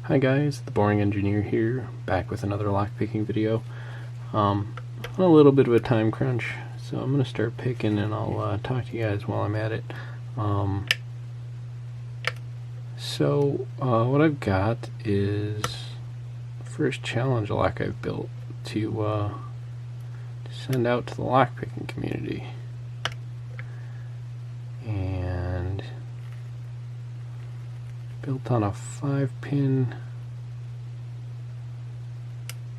Hi guys, the Boring Engineer here, back with another lockpicking video. On a little bit of a time crunch, so I'm going to start picking and I'll talk to you guys while I'm at it. What I've got is the first challenge lock I've built to send out to the lockpicking community. And built on a 5-pin,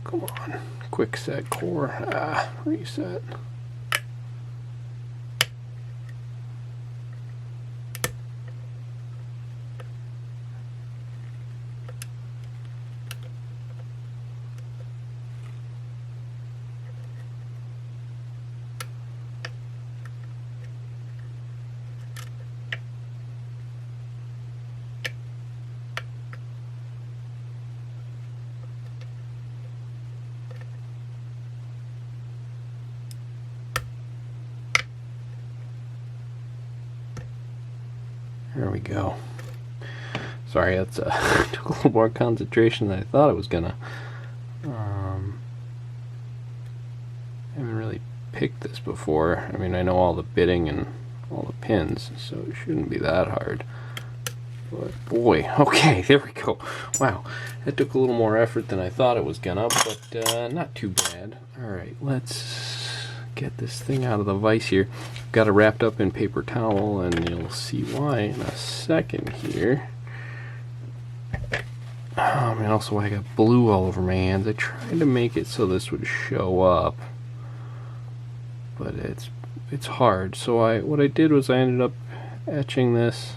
come on, quick set core, reset. There we go. Sorry, that's took a little more concentration than I thought it was gonna. I haven't really picked this before. I mean, I know all the bitting and all the pins, so it shouldn't be that hard. But boy, okay, there we go. Wow, that took a little more effort than I thought it was gonna, but not too bad. Alright, let's get this thing out of the vise here. Got it wrapped up in paper towel, and you'll see why in a second here. And also I got blue all over my hands. I tried to make it so this would show up, but it's hard. So what I did was I ended up etching this.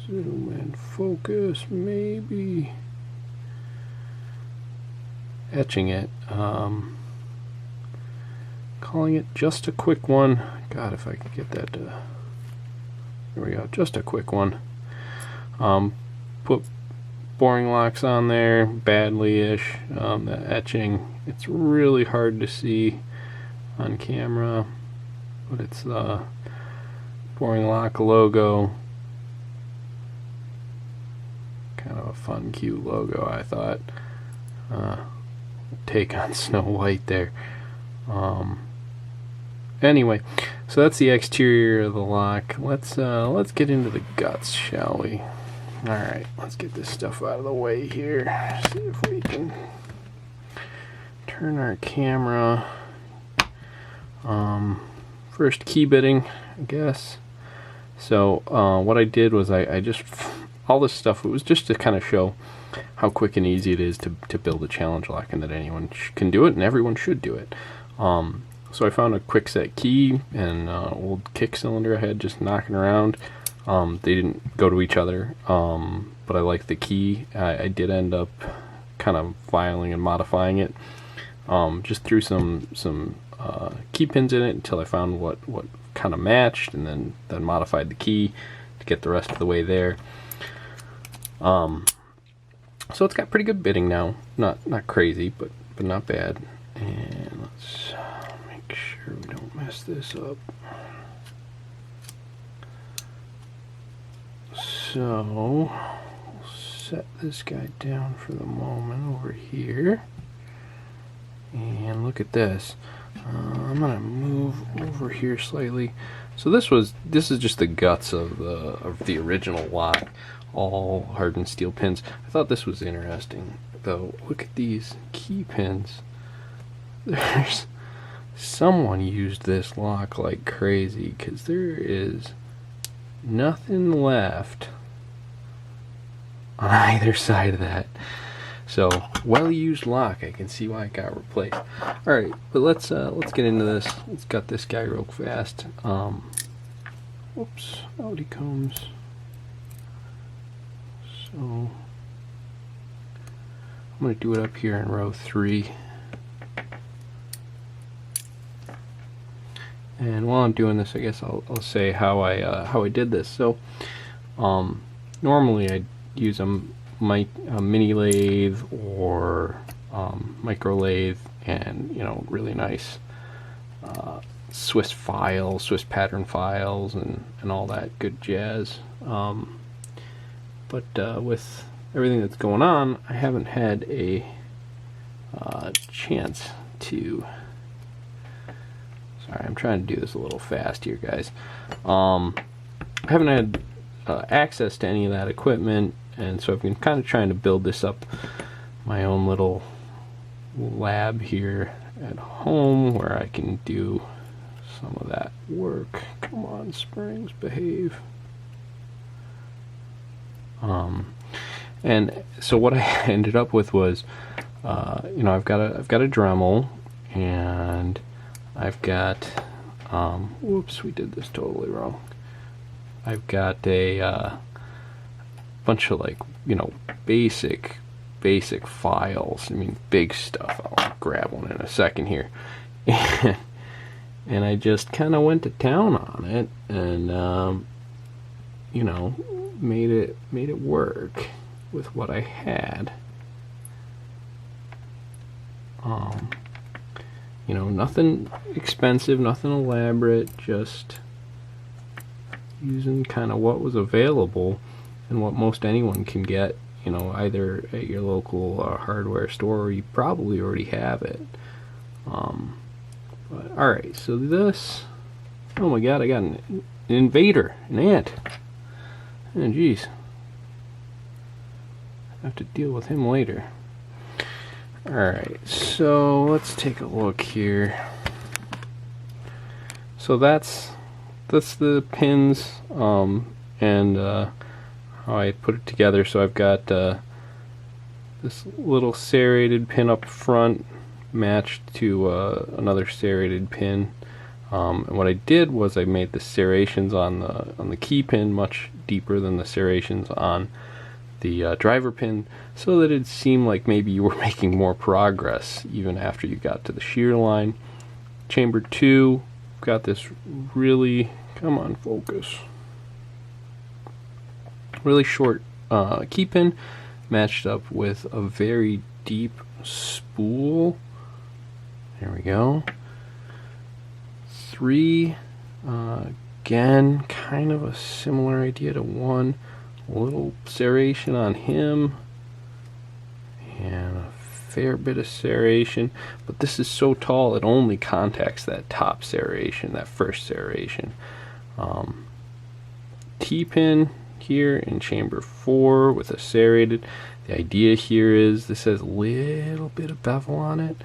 Zoom and focus, maybe. Etching it, calling it Just a Quick One. God, if I could get that to, there we go, Just a Quick One. Put boring locks on there, badly-ish. The etching, it's really hard to see on camera, but it's the boring lock logo. Kind of a fun, cute logo, I thought. Take on Snow White there. Anyway, so that's the exterior of the lock. Let's get into the guts, shall we? Alright, let's get this stuff out of the way here. See if we can turn our camera. First, key bitting, I guess. So what I did was I just, all this stuff, it was just to kind of show how quick and easy it is to build a challenge lock, and that anyone can do it and everyone should do it. So I found a quick set key and old kick cylinder I had just knocking around. They didn't go to each other, but I like the key. I did end up kind of filing and modifying it. Just threw some key pins in it until I found what kind of matched, and then modified the key to get the rest of the way there. So it's got pretty good bitting now. Not crazy, but not bad. And let's make sure we don't mess this up. So we'll set this guy down for the moment over here. And look at this. I'm gonna move over here slightly. So this is just the guts of the original lock. All hardened steel pins. I thought this was interesting, though. Look at these key pins. There's someone used this lock like crazy, because there is nothing left on either side of that. So, well used lock. I can see why it got replaced. All right, but let's get into this. Let's gut this guy real fast. Whoops, out he comes. So I'm going to do it up here in row 3. And while I'm doing this, I guess I'll say how I did this. So normally I use a mini lathe or micro lathe, and really nice Swiss pattern files and all that good jazz. but with everything that's going on, I haven't had a chance to. Sorry, I'm trying to do this a little fast here, guys. I haven't had access to any of that equipment, and so I've been kind of trying to build this up, my own little lab here at home where I can do some of that work. Come on, springs, behave. And so what I ended up with was, you know, I've got a dremel, and I've got, whoops, we did this totally wrong. I've got a bunch of, like, you know, basic files. I mean, big stuff. I'll grab one in a second here. And I just kind of went to town on it, and you know, made it work with what I had. You know, nothing expensive, nothing elaborate, just using kind of what was available and what most anyone can get, you know, either at your local hardware store, or you probably already have it. But alright, so this, oh my god, I got an invader, an ant. Oh jeez, I have to deal with him later. Alright, so let's take a look here. So that's the pins, and how I put it together. So I've got this little serrated pin up front matched to another serrated pin, and what I did was I made the serrations on the key pin much deeper than the serrations on the driver pin, so that it seemed like maybe you were making more progress even after you got to the shear line. Chamber 2, got this really, come on, focus, really short key pin matched up with a very deep spool. There we go. 3, again, kind of a similar idea to 1. A little serration on him, and a fair bit of serration, but this is so tall it only contacts that top serration, that first serration. T-pin here in chamber 4 with a serrated. The idea here is this has a little bit of bevel on it,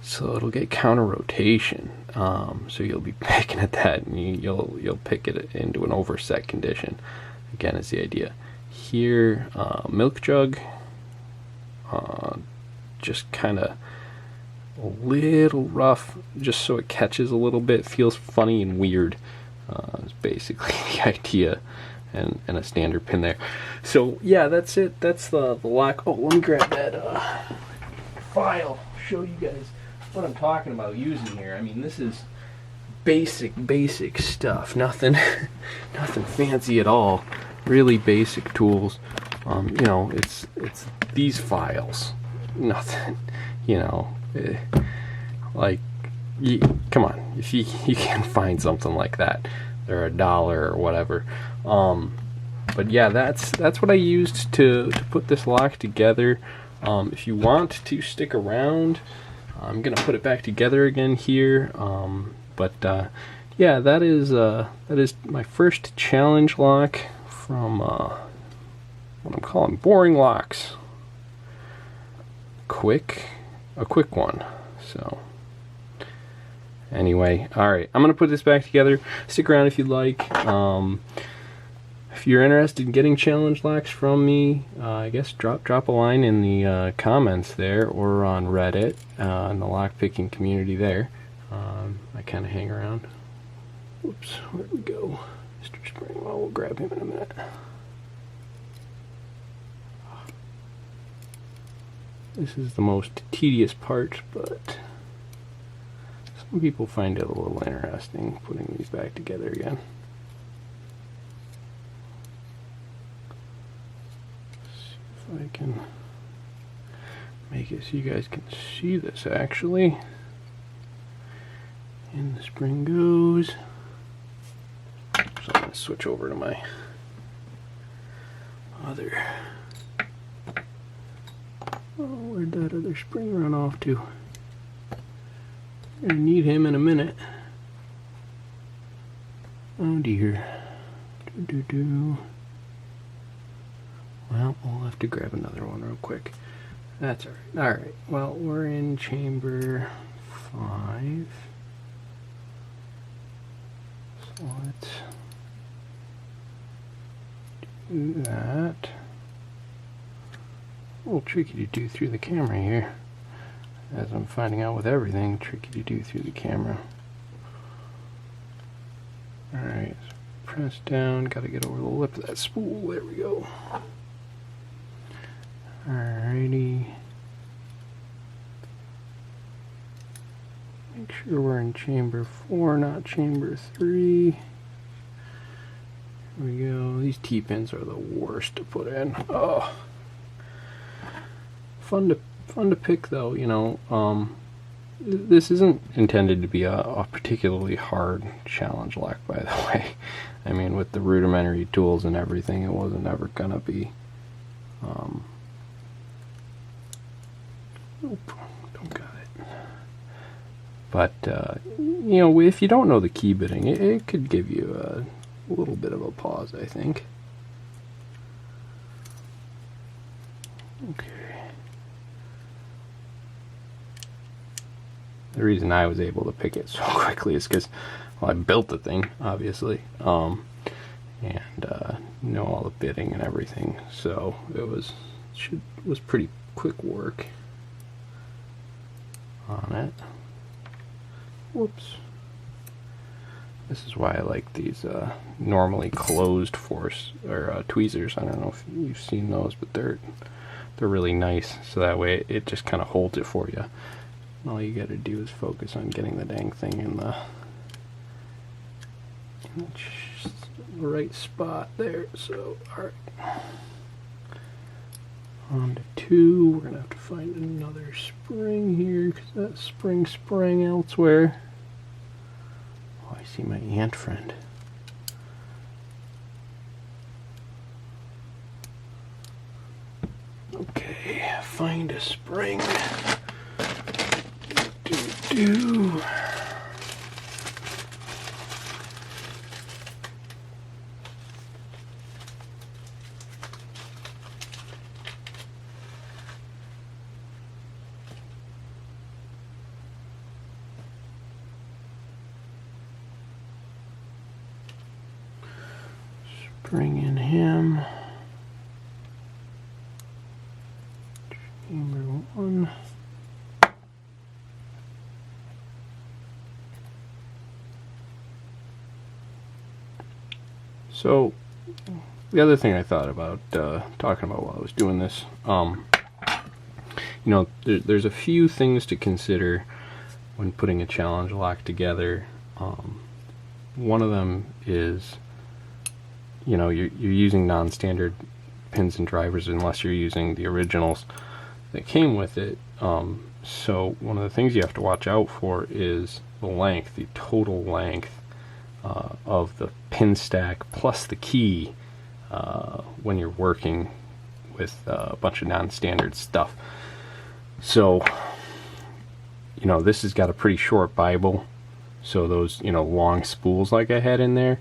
so it'll get counter rotation. So you'll be picking at that, and you'll pick it into an overset condition. Again, is the idea. Here, milk jug, just kind of a little rough, just so it catches a little bit, feels funny and weird. Is basically the idea, and a standard pin there. So yeah, that's it. That's the lock. Oh, let me grab that file. Show you guys what I'm talking about using here. I mean, this is basic stuff. Nothing fancy at all. Really basic tools. You know, it's these files. Nothing. You know, like, come on. If you can find something like that, they're $1 or whatever. But yeah, that's what I used to put this lock together. If you want to stick around, I'm gonna put it back together again here. Yeah, that is my first challenge lock from what I'm calling boring locks. Kwik, a quick one. So anyway, alright, I'm gonna put this back together. Stick around if you'd like. If you're interested in getting challenge locks from me, I guess drop a line in the comments there, or on Reddit, in the lockpicking community there. I kind of hang around. Whoops, where'd we go? Mr. Spring, well, we'll grab him in a minute. This is the most tedious part, but some people find it a little interesting, putting these back together again. See if I can make it so you guys can see this actually. In the spring goes. So I'm going to switch over to my other... Oh, where'd that other spring run off to? Gonna need him in a minute. Oh dear. Well, we'll have to grab another one real quick. That's alright. Alright, well, we're in chamber 5. So let's do that. A little tricky to do through the camera here. As I'm finding out with everything, tricky to do through the camera. Alright, so press down, gotta get over the lip of that spool, there we go. Alrighty. Make sure we're in chamber 4, not chamber 3. Here we go. These T-pins are the worst to put in. Oh, fun to pick though. You know, this isn't intended to be a particularly hard challenge lock, by the way. I mean, with the rudimentary tools and everything, it wasn't ever gonna be. Nope, don't got it. But you know, if you don't know the key bitting, it could give you a little bit of a pause, I think. Okay. The reason I was able to pick it so quickly is because, well, I built the thing, obviously, and know all the bitting and everything, so it was pretty quick work on it. Whoops. This is why I like these normally closed force or tweezers. I don't know if you've seen those, but they're really nice. So that way it just kind of holds it for you. And all you got to do is focus on getting the dang thing in the right spot there. So, all right. On to 2. We're gonna have to find another spring here because that spring sprang elsewhere. Oh, I see my ant friend. Okay, find a spring. Do. Bring in him. Chamber 1. So, the other thing I thought about talking about while I was doing this, you know, there's a few things to consider when putting a challenge lock together. One of them is, you know, you're using non-standard pins and drivers unless you're using the originals that came with it. So one of the things you have to watch out for is the length, the total length of the pin stack plus the key when you're working with a bunch of non-standard stuff. So, you know, this has got a pretty short Bible, so those, you know, long spools like I had in there,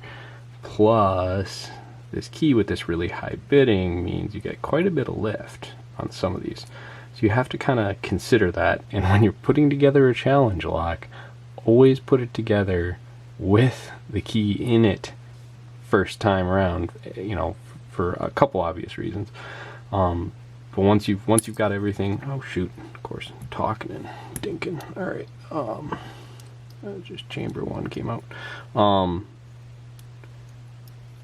plus this key with this really high bitting means you get quite a bit of lift on some of these. So you have to kind of consider that, and when you're putting together a challenge lock, always put it together with the key in it first time around, you know, for a couple obvious reasons. But once you've got everything, oh shoot, of course, I'm talking and dinking. All right, just chamber 1 came out.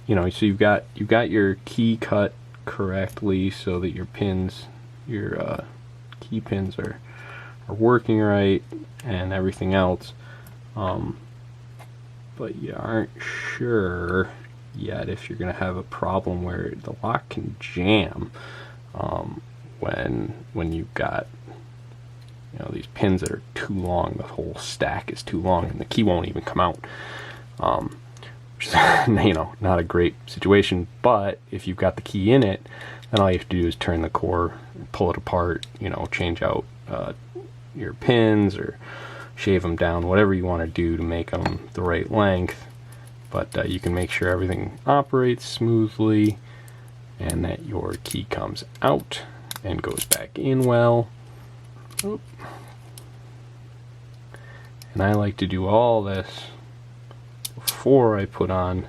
You know, so you've got your key cut correctly so that your pins, your key pins are working right and everything else. But you aren't sure yet if you're going to have a problem where the lock can jam when you've got, you know, these pins that are too long. The whole stack is too long and the key won't even come out. which is, you know, not a great situation. But if you've got the key in it, then all you have to do is turn the core, pull it apart, you know, change out your pins or shave them down, whatever you want to do to make them the right length. But you can make sure everything operates smoothly and that your key comes out and goes back in well. Oop. And I like to do all this before I put on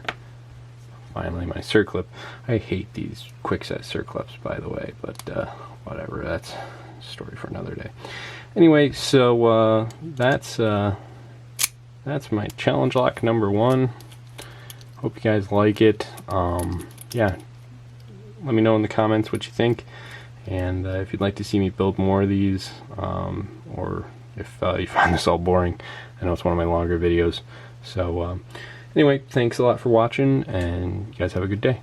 finally my circlip. I hate these quickset circlips, by the way, but whatever, that's a story for another day. Anyway, so that's my challenge lock number 1. Hope you guys like it. Yeah, let me know in the comments what you think, and if you'd like to see me build more of these, or if you find this all boring. I know it's one of my longer videos. So anyway, thanks a lot for watching, and you guys have a good day.